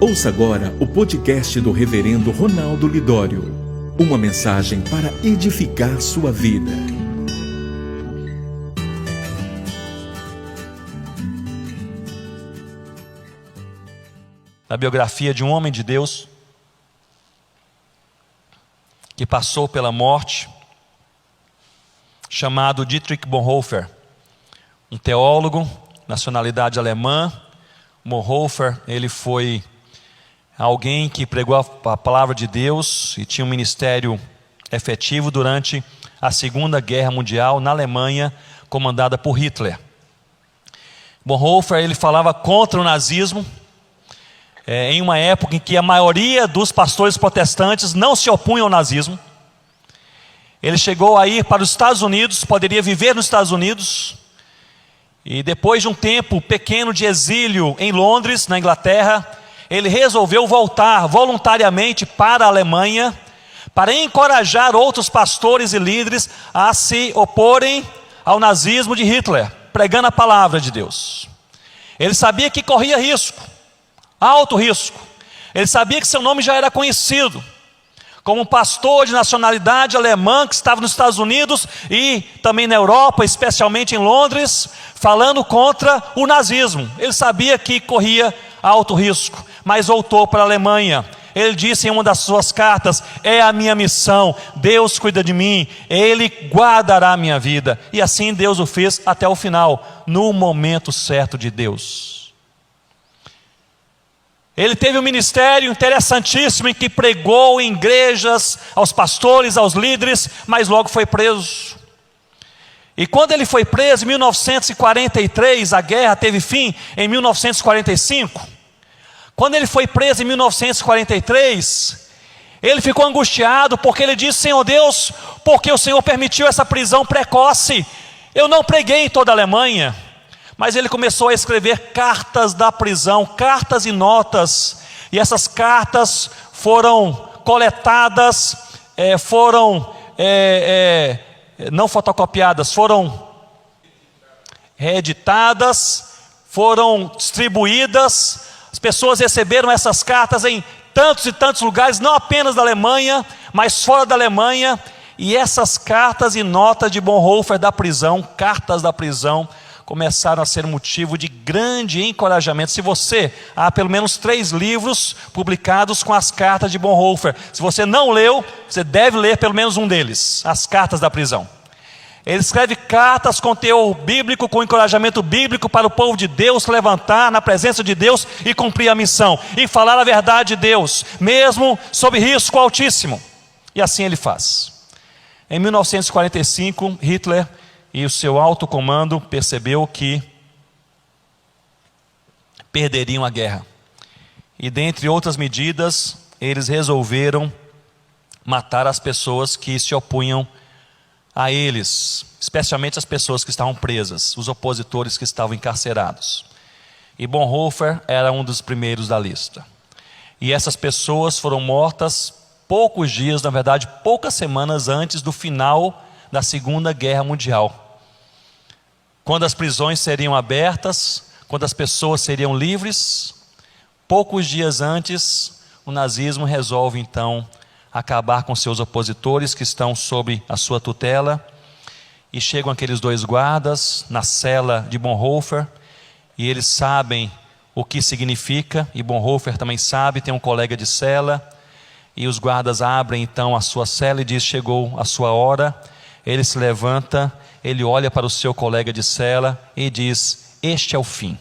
Ouça agora o podcast do Reverendo Ronaldo Lidório. Uma mensagem para edificar sua vida. Na biografia de um homem de Deus que passou pela morte, chamado Dietrich Bonhoeffer, um teólogo, nacionalidade alemã. Bonhoeffer, ele foi alguém que pregou a palavra de Deus e tinha um ministério efetivo durante a Segunda Guerra Mundial na Alemanha, comandada por Hitler. Bonhoeffer, ele falava contra o nazismo, em uma época em que a maioria dos pastores protestantes não se opunham ao nazismo. Ele chegou a ir para os Estados Unidos, poderia viver nos Estados Unidos, e depois de um tempo pequeno de exílio em Londres, na Inglaterra, ele resolveu voltar voluntariamente para a Alemanha, para encorajar outros pastores e líderes a se oporem ao nazismo de Hitler, pregando a palavra de Deus. Ele sabia que corria risco, alto risco. Ele sabia que seu nome já era conhecido como um pastor de nacionalidade alemã que estava nos Estados Unidos e também na Europa, especialmente em Londres, falando contra o nazismo. Ele sabia que corria alto risco, mas voltou para a Alemanha. Ele disse em uma das suas cartas: é a minha missão, Deus cuida de mim, Ele guardará a minha vida. E assim Deus o fez até o final, no momento certo de Deus. Ele teve um ministério interessantíssimo em que pregou em igrejas, aos pastores, aos líderes, mas logo foi preso. E quando ele foi preso em 1943, a guerra teve fim em 1945. Quando ele foi preso em 1943, ele ficou angustiado porque ele disse: Senhor Deus, porque o Senhor permitiu essa prisão precoce? Eu não preguei em toda a Alemanha. Mas ele começou a escrever cartas da prisão, cartas e notas, e essas cartas foram coletadas, não fotocopiadas, foram reeditadas, foram distribuídas. As pessoas receberam essas cartas em tantos e tantos lugares, não apenas da Alemanha, mas fora da Alemanha. E essas cartas e notas de Bonhoeffer da prisão, cartas da prisão, começaram a ser motivo de grande encorajamento. Há pelo menos 3 livros publicados com as cartas de Bonhoeffer. Se você não leu, você deve ler pelo menos um deles, as cartas da prisão. Ele escreve cartas com teor bíblico, com encorajamento bíblico para o povo de Deus se levantar na presença de Deus e cumprir a missão, e falar a verdade de Deus, mesmo sob risco altíssimo. E assim ele faz. Em 1945, Hitler e o seu alto comando percebeu que perderiam a guerra. E dentre outras medidas, eles resolveram matar as pessoas que se opunham a eles, especialmente as pessoas que estavam presas, os opositores que estavam encarcerados. E Bonhoeffer era um dos primeiros da lista. E essas pessoas foram mortas poucos dias, na verdade, poucas semanas antes do final da Segunda Guerra Mundial, quando as prisões seriam abertas, quando as pessoas seriam livres. Poucos dias antes, o nazismo resolve então acabar com seus opositores que estão sob a sua tutela, e chegam aqueles 2 guardas na cela de Bonhoeffer, e eles sabem o que significa, e Bonhoeffer também sabe, tem um colega de cela, e os guardas abrem então a sua cela e diz: chegou a sua hora. Ele se levanta, ele olha para o seu colega de cela e diz: este é o fim,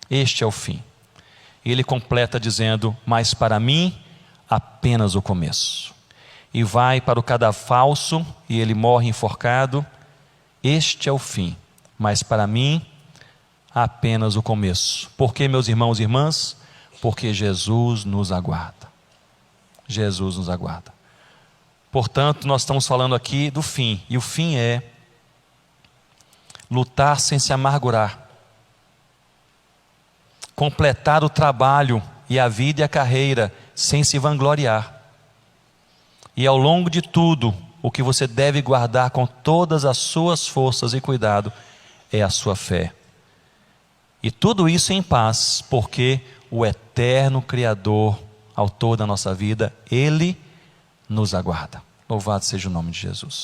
este é o fim. E ele completa dizendo: mas para mim apenas o começo. E vai para o cadafalso e ele morre enforcado. Este é o fim, mas para mim apenas o começo. Por que, meus irmãos e irmãs? Porque Jesus nos aguarda. Jesus nos aguarda. Portanto, nós estamos falando aqui do fim, e o fim é lutar sem se amargurar, completar o trabalho e a vida e a carreira sem se vangloriar. E ao longo de tudo, o que você deve guardar com todas as suas forças e cuidado é a sua fé. E tudo isso em paz, porque o eterno Criador, autor da nossa vida, Ele nos aguarda. Louvado seja o nome de Jesus.